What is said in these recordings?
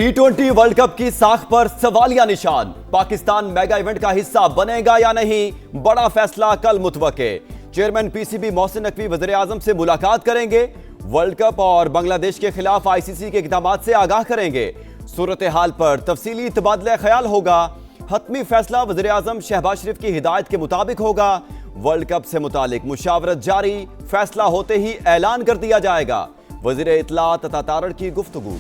T20 world cup की साख पर सवालिया निशान। पाकिस्तान मेगा इवेंट का हिस्सा बनेगा या नहीं, बड़ा फैसला कल मुतवक्के। चेयरमैन पीसीबी मोहसिन नकवी वज़ीर आज़म से मुलाकात करेंगे। वर्ल्ड कप और बांग्लादेश के खिलाफ आईसीसी के इक़दामात से आगाह करेंगे। सूरत हाल पर तफसीली तबादला ख्याल होगा। हतमी फैसला वज़ीर आज़म शहबाज शरीफ की हिदायत के मुताबिक होगा। वर्ल्ड कप से मुतालिक मुशावरत जारी, फैसला होते ही ऐलान कर दिया जाएगा। वज़ीर इत्तलात अता तारड़ की गुफ्तगू।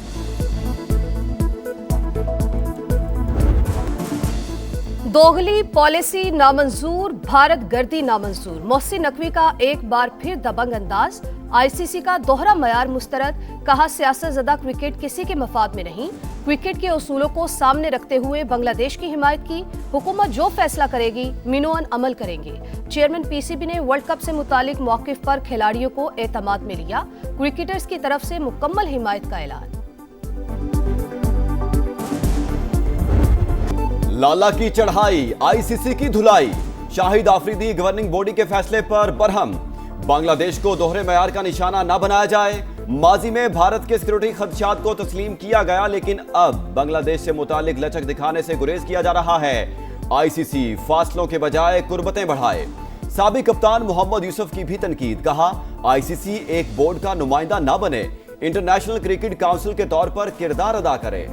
दोगली पॉलिसी नामंजूर, भारत गर्दी नामंजूर। मोहसिन नकवी का एक बार फिर दबंग अंदाज। आईसीसी का दोहरा मयार मुस्तरद। कहा सियासतज़दा क्रिकेट किसी के मफाद में नहीं, क्रिकेट के उसूलों को सामने रखते हुए बांग्लादेश की हिमायत की। हुकूमत जो फैसला करेगी मिनोअन अमल करेंगे। चेयरमैन पीसीबी ने वर्ल्ड कप से मुतालिक मौक़िफ़ पर खिलाड़ियों को एतमाद में लिया। क्रिकेटर्स की तरफ से मुकम्मल हिमायत का ऐलान। लाला की चढ़ाई, आईसीसी की धुलाई। शाहिद आफरीदी गवर्निंग बॉडी के फैसले पर बरहम। बांग्लादेश को दोहरे मयार का निशाना न बनाया जाए। माजी में भारत के सिक्योरिटी खदशात को तस्लीम किया गया, लेकिन अब बांग्लादेश से मुतालिक लचक दिखाने से गुरेज किया जा रहा है। आईसीसी फासलों के बजाय कुर्बतें बढ़ाए। साबिक कप्तान मोहम्मद यूसुफ की भी तनकीद। कहा आईसीसी एक बोर्ड का नुमाइंदा न बने, इंटरनेशनल क्रिकेट काउंसिल के तौर पर किरदार अदा करे।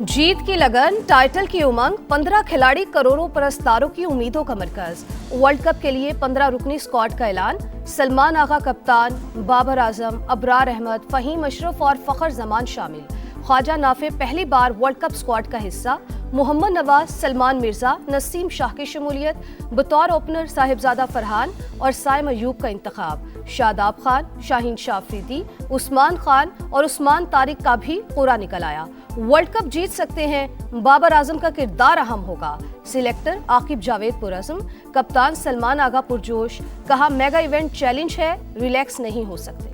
जीत की लगन, टाइटल की उमंग, 15 खिलाड़ी, करोड़ों पुरस्कारों की उम्मीदों का मरकज। वर्ल्ड कप के लिए 15 रुकनी स्क्वाड का ऐलान। सलमान आगा कप्तान, बाबर आजम, अबरार अहमद, फहीम अशरफ और फखर जमान शामिल। ख्वाजा नाफे पहली बार वर्ल्ड कप स्क्वाड का हिस्सा। मोहम्मद नवाज, सलमान मिर्जा, नसीम शाह की शमूलियत। बतौर ओपनर साहिबजादा फरहान और साइम अयूब का इंतखाब। शादाब खान, शाहीन शाह अफरीदी, उस्मान खान और उस्मान तारिक का भी पूरा निकल आया। वर्ल्ड कप जीत सकते हैं, बाबर आजम का किरदार अहम होगा। सिलेक्टर आकिब जावेद पुरअज़्म, कप्तान सलमान आगा पुरजोश। कहा मेगा इवेंट चैलेंज है, रिलैक्स नहीं हो सकते।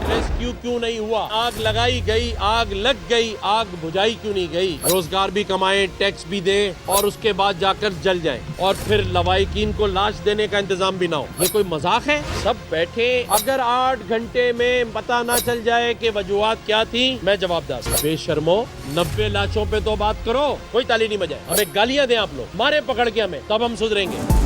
रेस्क्यू क्यों नहीं हुआ? आग लगाई गई, आग लग गई, आग बुझाई क्यों नहीं गई? रोजगार भी कमाएं, टैक्स भी दें और उसके बाद जाकर जल जाएं और फिर लवाहिकीन को लाश देने का इंतजाम भी ना हो। ये कोई मजाक है? सब बैठे, अगर 8 घंटे में पता ना चल जाए कि वजूहात क्या थी, मैं जवाबदार। बेशर्मो, 90 लाशों पे तो बात करो, कोई ताली नहीं बजाए। हमें गालियां दें आप लोग, मारे पकड़ के हमें, तब हम सुधरेंगे।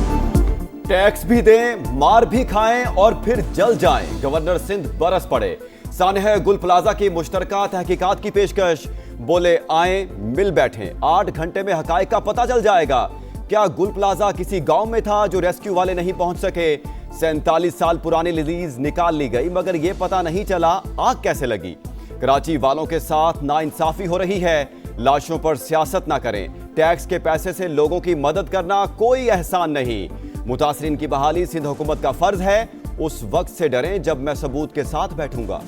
टैक्स भी दें, मार भी खाएं और फिर जल जाएं। गवर्नर सिंध बरस पड़े। सानह गुल प्लाजा की मुश्तरका तहकीकात की पेशकश। बोले आए मिल बैठें, 8 घंटे में हकायक का पता चल जाएगा। क्या गुल प्लाजा किसी गांव में था जो रेस्क्यू वाले नहीं पहुंच सके? 47 साल पुरानी रिलीज निकाल ली गई, मगर यह पता नहीं चला आग कैसे लगी। कराची वालों के साथ नाइंसाफी हो रही है। लाशों पर सियासत ना करें। टैक्स के पैसे से लोगों की मदद करना कोई एहसान नहीं। मुतासरीन की बहाली सिंध हुकूमत का फर्ज है। उस वक्त से डरें जब मैं सबूत के साथ बैठूंगा।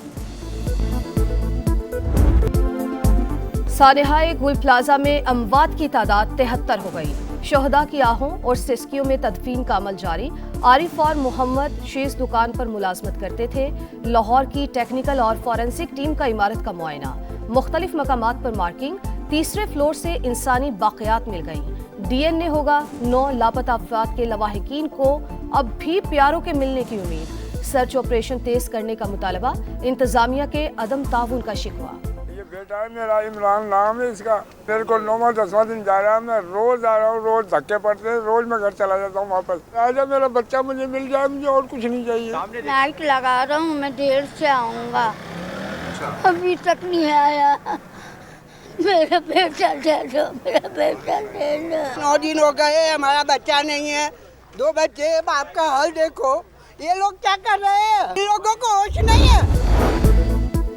सानेहाए गुल प्लाजा में अमवात की तादाद 73 हो गई। शहदा की आहों और सिस्कियों में तदफीन का अमल जारी। आरिफ और मोहम्मद शीश दुकान पर मुलाजमत करते थे। लाहौर की टेक्निकल और फॉरेंसिक टीम का इमारत का मुआयना। मुख्तलिफ मकामात पर मार्किंग। तीसरे फ्लोर से इंसानी बाक़ियात मिल गईं। डीएनए होगा। 9 लापता अफराद के लवाहिकीन को अब भी प्यारों के मिलने की उम्मीद। सर्च ऑपरेशन तेज करने का मुतालबा। इंतजामिया के अदम ताउन का शिकवा। ये बेटा है मेरा, इमरान नाम है इसका। मेरे को 9वां 10वां दिन जा रहा है। मैं रोज आ रहा हूँ, रोज धक्के पड़ते हैं, रोज मैं घर चला जाता हूँ वापस। आजा मेरा बच्चा मुझे मिल जाए, मुझे और कुछ नहीं चाहिए। नाइट लगा रहा हूँ, मैं देर से आऊँगा, अभी तक नहीं आया। मेरा बेटा दे दो, मेरा बेटा दे दो। 9 दिन हो गए, हमारा बच्चा नहीं है। 2 बच्चे, बाप का हाल देखो। ये लोग क्या कर रहे हैं? इन लोगों को होश नहीं है।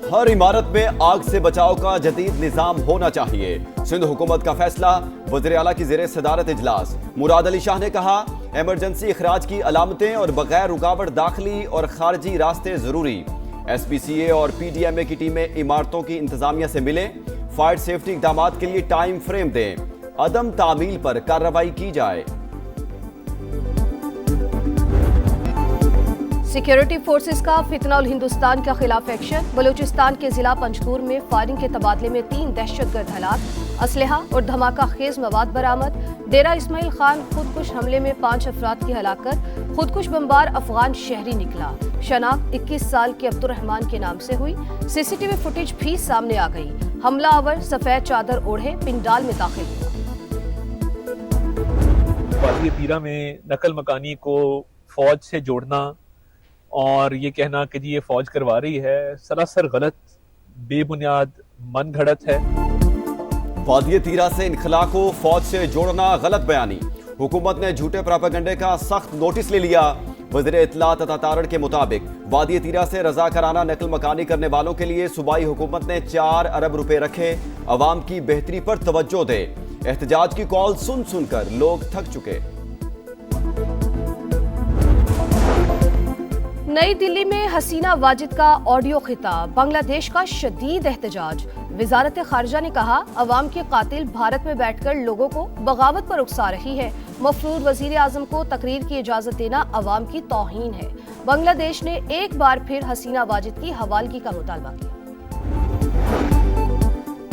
हर इमारत में आग से बचाव का जदीद निजाम होना चाहिए। सिंध हुकूमत का फैसला। वज़ीर आला की ज़ेरे सदारत इजलास। मुराद अली शाह ने कहा इमरजेंसी इखराज की अलामतें और बगैर रुकावट दाखिली और खारजी रास्ते जरूरी। SPCA और PDMA की टीमें इमारतों की इंतजामिया से मिले। फायर सेफ्टी इक़दामात के लिए टाइम फ्रेम दें। अदम तामील पर कार्रवाई की जाए। सिक्योरिटी फोर्सेस का फितना उल हिंदुस्तान के खिलाफ एक्शन। बलूचिस्तान के जिला पंजगुर में फायरिंग के तबादले में 3 दहशतगर्द हलाक। असलहा और धमाका खेज मवाद बरामद। डेरा इस्माइल खान खुदकुश हमले में 5 अफराद की हलाकत। खुदकुश बमबार अफगान शहरी निकला। शनाख्त 21 साल के अब्दुर्रहमान के नाम से हुई। सीसीटीवी फुटेज भी सामने आ गई। हमलावर सफेद चादर ओढ़े पिंडाल में दाखिल हुआ। वादी तीरा में नकल मकानी को फौज से जोड़ना और ये कहना कि जी ये फौज करवा रही है, सरासर गलत, बेबुनियाद, मन घड़त है। वादी तीरा से इनखला को फौज से जोड़ना गलत बयानी। हुकूमत ने झूठे प्रोपेगेंडे का सख्त नोटिस ले लिया। वज़ीर इत्तलात अता तारड़ के मुताबिक वादी तीरा से रज़ाकाराना नकल मकानी करने वालों के लिए सूबाई हुकूमत ने 4 अरब रुपए रखे। अवाम की बेहतरी पर तवज्जो दे। एहतजाज की कॉल सुन सुनकर लोग थक चुके। नई दिल्ली में हसीना वाजिद का ऑडियो खिताब। बांग्लादेश का शदीद एहतजाज। वजारत खारजा ने कहा, अवाम के कातिल भारत में बैठकर लोगों को बगावत पर उकसा रही है। मफरूर वजीर आजम को तकरीर की इजाजत देना अवाम की तौहीन है। बांग्लादेश ने एक बार फिर हसीना वाजिद की हवालगी का मुतालबा किया।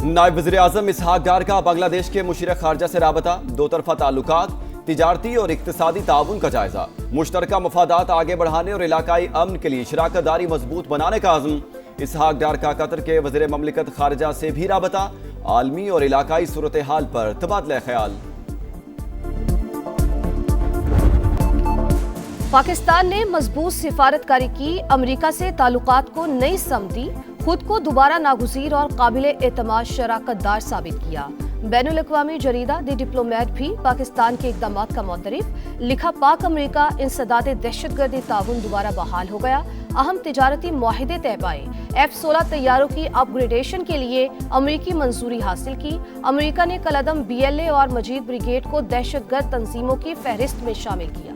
नायब वज़ीर आज़म इसहाक डार का बांग्लादेश के मुशीर खारजा से राबता। दो तरफा ताल्लुकात, तिजारती और इक्तिसादी ताउन का जायजा। मुश्तरका मफादात आगे बढ़ाने और इलाकाई अमन के लिए शराकत दारी मजबूत बनाने का आज़म। इसहाक डार का कतर के वज़ीर ममलिकत खारजा से भी राबता। आलमी और इलाकाई सूरत हाल पर तबादला ख्याल। पाकिस्तान ने मजबूत सिफारतकारी की। अमरीका से ताल्लुकात को नई समझी। खुद को दोबारा नागुज़ीर और काबिल एतमाद शराकतदार साबित किया। बैनुल अक़वामी जरीदा द डिप्लोमेट भी पाकिस्तान के इक़दामात का मुतरिफ। लिखा, पाक अमरीका इंसदाद दहशतगर्दी ताउन दोबारा बहाल हो गया। अहम तिजारती मुआहिदे तय पाए। F-16 तैयारों की अपग्रेडेशन के लिए अमरीकी मंजूरी हासिल की। अमरीका ने कलअदम BLA और मजीद ब्रिगेड को दहशतगर्द तंजीमों की फहरिस्त में शामिल किया।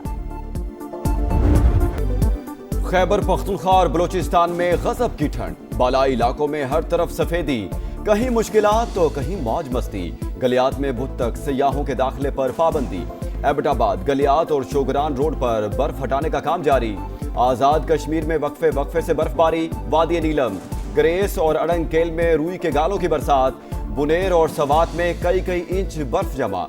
खैबर पख्तूनख्वा और बलोचिस्तान में गजब की ठंड। बालाई इलाकों में हर तरफ सफेदी। कहीं मुश्किलात तो कहीं मौज मस्ती। गलियात में बुध तक सयाहों के दाखिले पर पाबंदी। एबटाबाद, गलियात और शोगरान रोड पर बर्फ हटाने का काम जारी। आजाद कश्मीर में वक्फे वक्फे से बर्फबारी। वादी नीलम, ग्रेस और अड़ंगकेल में रूई के गालों की बरसात। बुनेर और सवात में कई इंच बर्फ जमा।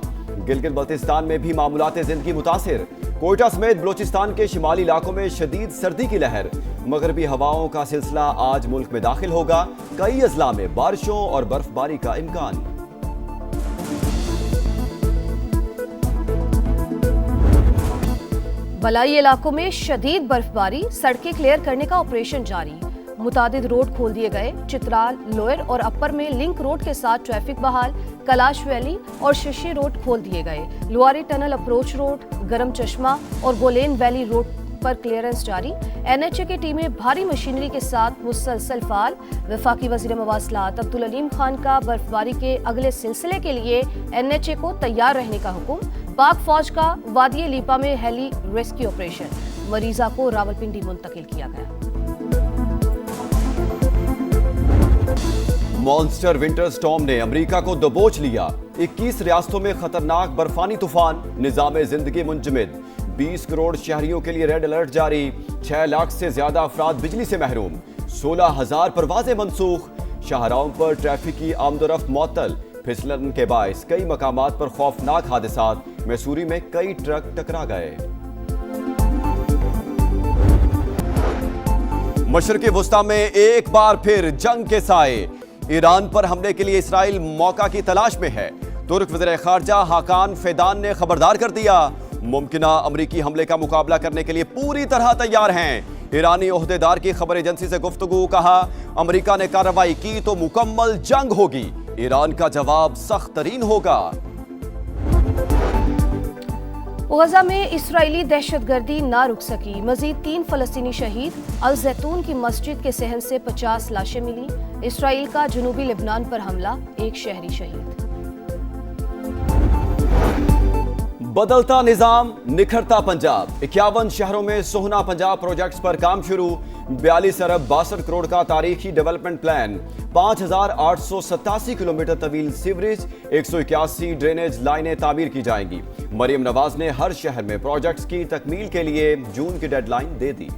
गिलगित बल्तिस्तान में भी मामूलात जिंदगी मुतासिर। कोयटा समेत बलोचिस्तान के शिमाली इलाकों में शदीद सर्दी की लहर। मगरबी हवाओं का सिलसिला आज मुल्क में दाखिल होगा। कई अजला में बारिशों और बर्फबारी का इम्कान। बलाई इलाकों में शदीद बर्फबारी। सड़कें क्लियर करने का ऑपरेशन जारी। मुतादिद रोड खोल दिए गए। चित्राल, लोअर और अपर में लिंक रोड के साथ ट्रैफिक बहाल। कैलाश वैली और शिशी रोड खोल दिए गए। लुआरी टनल अप्रोच रोड, गरम चश्मा और गोलेन वैली रोड पर क्लियरेंस जारी। NHA की टीमें भारी मशीनरी के साथ मुसलसल फाल। वफाकी वजीर मवासलात अब्दुल अलीम खान का बर्फबारी के अगले सिलसिले के लिए NHA को तैयार रहने का हुक्म। पाक फौज का वादी लीपा में हेली रेस्क्यू ऑपरेशन। मरीजा को रावलपिंडी मुंतकिल किया गया। मॉन्स्टर विंटर स्टॉर्म ने अमेरिका को दबोच लिया। 21 रियासतों में खतरनाक बर्फानी तूफान। निजाम जिंदगी मुंजमद। 20 करोड़ शहरियों के लिए रेड अलर्ट जारी। 6 लाख से ज्यादा अफराद बिजली से महरूम। 16,000 परवाजें मनसूख। शाहराहों पर ट्रैफिक की आमदोरफ्त मुअत्तल। फिसलन के बायस कई मकामात पर खौफनाक हादसात। मैसूरी में कई ट्रक टकरा गए। मशरक़ी वुस्ता में एक बार फिर जंग के साए। ईरान पर हमले के लिए इसराइल मौका की तलाश में है। तुर्क वज़ीर ख़ारजा हाकान फ़ेदान ने खबरदार कर दिया, मुमकिना अमरीकी हमले का मुकाबला करने के लिए पूरी तरह तैयार हैं। ईरानी ओहदेदार की खबर एजेंसी से गुफ्तगू। कहा, अमरीका ने कार्रवाई की तो मुकम्मल जंग होगी। ईरान का जवाब सख्त तरीन होगा। गजा में इसराइली दहशतगर्दी ना रुक सकी। मजीद 3 फलस्तीनी शहीद। अल जैतून की मस्जिद के सहन से 50 लाशें मिली। इसराइल का जनूबी लेबनान पर हमला, 1 शहरी शहीद। बदलता निजाम, निखरता पंजाब। 51 शहरों में सोहना पंजाब प्रोजेक्ट्स पर काम शुरू। 42 अरब 62 करोड़ का तारीखी डेवलपमेंट प्लान। 5,887 किलोमीटर तवील सीवरेज, 181 ड्रेनेज लाइनें तामीर की जाएंगी। मरियम नवाज ने हर शहर में प्रोजेक्ट्स की तकमील के लिए जून की डेडलाइन दे दी।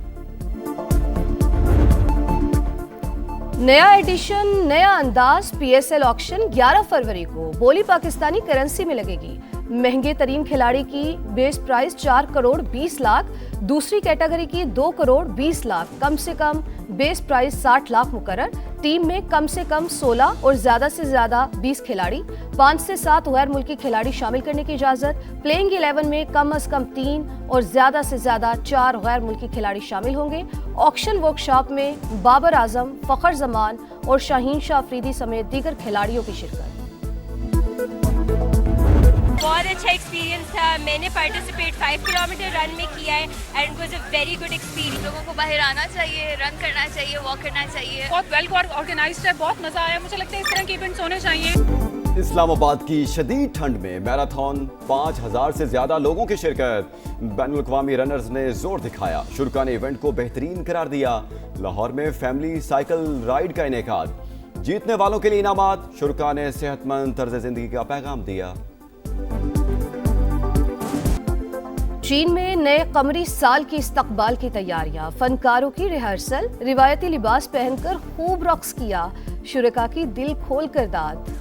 नया एडिशन, नया अंदाज। पीएसएल ऑक्शन 11 फरवरी को बोली पाकिस्तानी करेंसी में लगेगी। महंगे तरीन खिलाड़ी की बेस प्राइस 4 करोड़ 20 लाख, दूसरी कैटेगरी की 2 करोड़ 20 लाख, कम से कम बेस प्राइस 60 लाख मुकर्रर। टीम में कम से कम 16 और ज्यादा से ज्यादा 20 खिलाड़ी, 5 से 7 गैर मुल्की खिलाड़ी शामिल करने की इजाजत। प्लेइंग 11 में कम से कम 3 और ज्यादा से ज्यादा 4 गैर मुल्की खिलाड़ी शामिल होंगे। ऑक्शन वर्कशॉप में बाबर आजम, फखर जमान और शाहीन शाह अफरीदी समेत दीगर खिलाड़ियों की शिरकत। बहुत अच्छा एक्सपीरियंस था। मैंने पार्टिसिपेट 5 किलोमीटर रन में किया है and it was a very good experience. लोगों को बाहर आना चाहिए, रन करना चाहिए, वॉक करना चाहिए। बहुत वेल ऑर्गेनाइज्ड है, बहुत मजा आया। मुझे लगता है इस तरह के इवेंट्स होने चाहिए। इस्लामाबाद की शदीद ठंड में मैराथन, 5000 से ज्यादा लोगों की शिरकत। बैनुल-अक़वामी रनर्स ने जोर दिखाया। शुरका ने इवेंट को बेहतरीन करार दिया। लाहौर में फैमिली साइकिल राइड का इनेकाद। जीतने वालों के लिए इनामात। शुरका ने सेहतमंद तर्ज जिंदगी का पैगाम दिया। चीन में नए कमरी साल की इस्तकबाल की तैयारियां, फनकारों की रिहर्सल, रिवायती लिबास पहनकर खूब रक्स किया, शुरका की दिल खोल कर दाद।